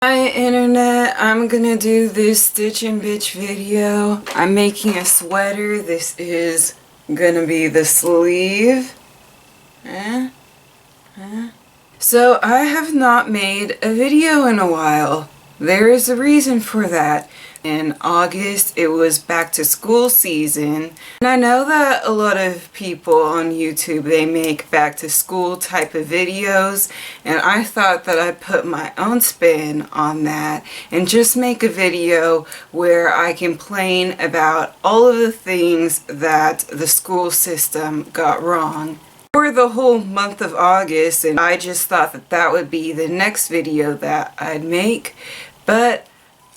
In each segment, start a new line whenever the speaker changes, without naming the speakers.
Hi internet, I'm gonna do this stitch and bitch video. I'm making a sweater. This is gonna be the sleeve. So I have not made a video in a while. There is a reason for that. In August, it was back to school season. And I know that a lot of people on YouTube, they make back to school type of videos. And I thought that I'd put my own spin on that and just make a video where I complain about all of the things that the school system got wrong for the whole month of August, and I just thought that that would be the next video that I'd make, but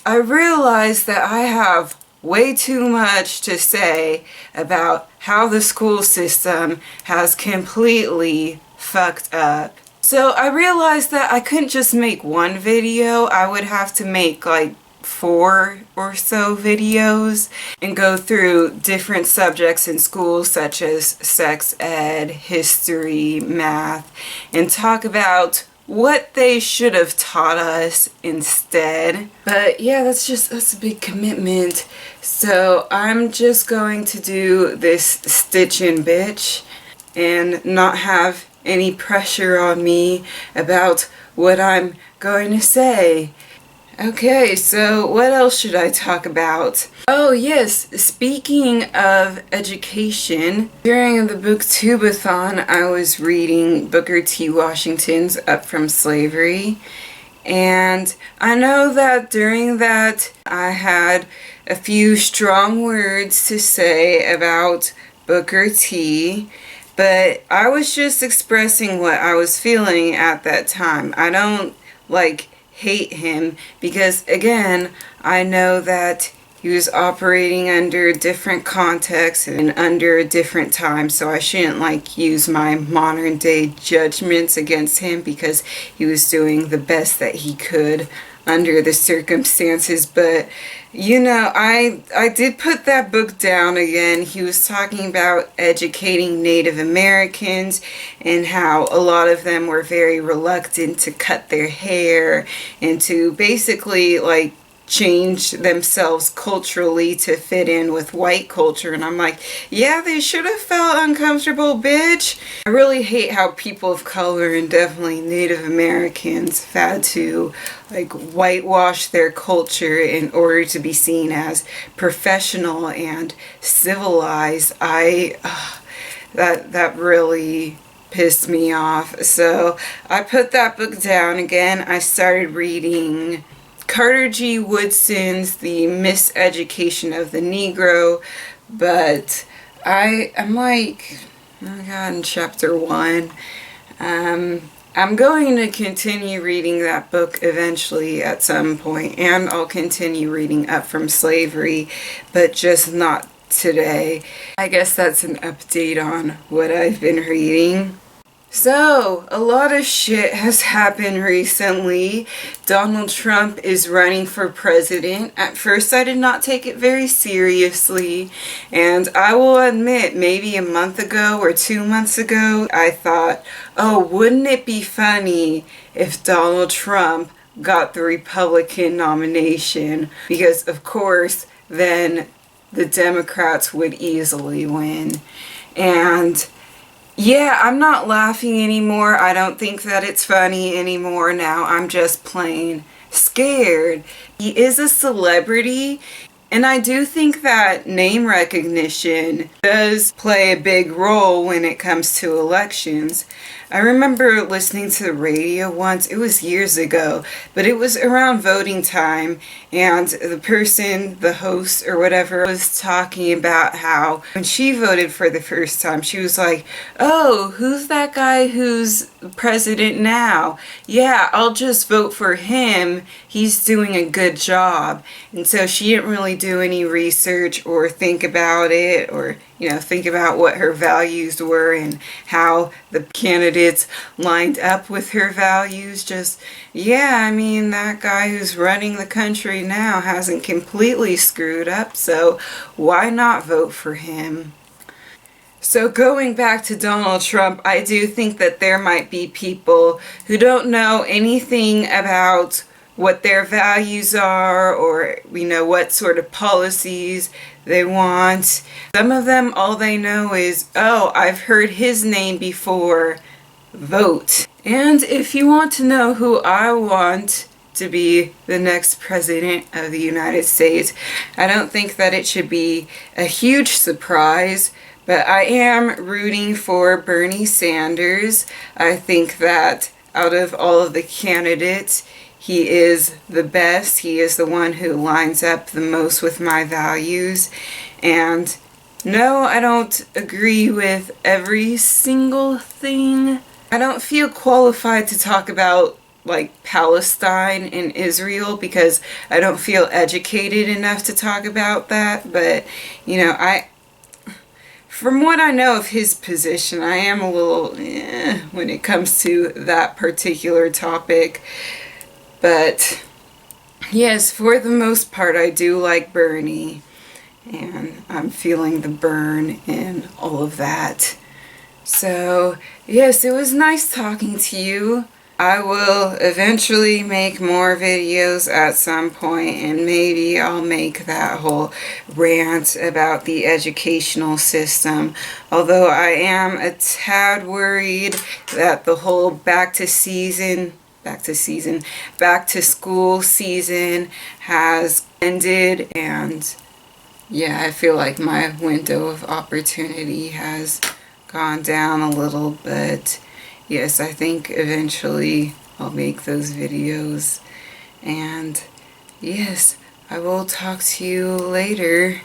I realized that I have way too much to say about how the school system has completely fucked up. So I realized that I couldn't just make one video. I would have to make like 4 or so videos and go through different subjects in school such as sex ed, history, math, and talk about what they should have taught us instead. But yeah, that's a big commitment. So I'm just going to do this stitch and bitch and not have any pressure on me about what I'm going to say. Okay, so what else should I talk about? Oh yes, speaking of education, during the booktubeathon I was reading Booker T. Washington's Up From Slavery, and I know that during that I had a few strong words to say about Booker T, but I was just expressing what I was feeling at that time. I don't hate him because, again, I know that he was operating under a different context and under a different time, so I shouldn't use my modern day judgments against him because he was doing the best that he could under the circumstances. But you know, I did put that book down again. He was talking about educating Native Americans and how a lot of them were very reluctant to cut their hair and to basically change themselves culturally to fit in with white culture. And I'm like, yeah, they should have felt uncomfortable, bitch. I really hate how people of color and definitely Native Americans had to whitewash their culture in order to be seen as professional and civilized. That really pissed me off. So I put that book down again. I started reading Carter G. Woodson's The Miseducation of the Negro, but I'm in chapter 1. I'm going to continue reading that book eventually at some point, and I'll continue reading Up From Slavery, but just not today. I guess that's an update on what I've been reading. So, a lot of shit has happened recently. Donald Trump is running for president. At first, I did not take it very seriously, and I will admit, maybe a month ago or 2 months ago, I thought, oh, wouldn't it be funny if Donald Trump got the Republican nomination? Because, of course, then the Democrats would easily win. And yeah, I'm not laughing anymore. I don't think that it's funny anymore now. I'm just plain scared. He is a celebrity, and I do think that name recognition does play a big role when it comes to elections. I remember listening to the radio once, it was years ago, but it was around voting time, and the person, the host or whatever, was talking about how when she voted for the first time, she was like, oh, who's that guy who's president now? Yeah, I'll just vote for him. He's doing a good job. And so she didn't really do any research or think about it, or think about what her values were and how the candidates lined up with her values. Just, yeah, I mean, that guy who's running the country now hasn't completely screwed up, so why not vote for him? So going back to Donald Trump, I do think that there might be people who don't know anything about what their values are, or what sort of policies they want. Some of them, all they know is, oh, I've heard his name before, vote. And if you want to know who I want to be the next president of the United States, I don't think that it should be a huge surprise, but I am rooting for Bernie Sanders. I think that out of all of the candidates, he is the best. He is the one who lines up the most with my values. And no, I don't agree with every single thing. I don't feel qualified to talk about like Palestine and Israel because I don't feel educated enough to talk about that. But from what I know of his position, I am a little when it comes to that particular topic. But yes, for the most part, I do like Bernie, and I'm feeling the burn and all of that. So yes, it was nice talking to you. I will eventually make more videos at some point, and maybe I'll make that whole rant about the educational system. Although I am a tad worried that the whole back to school season has ended, and yeah, I feel like my window of opportunity has gone down a little, but yes, I think eventually I'll make those videos. And yes, I will talk to you later.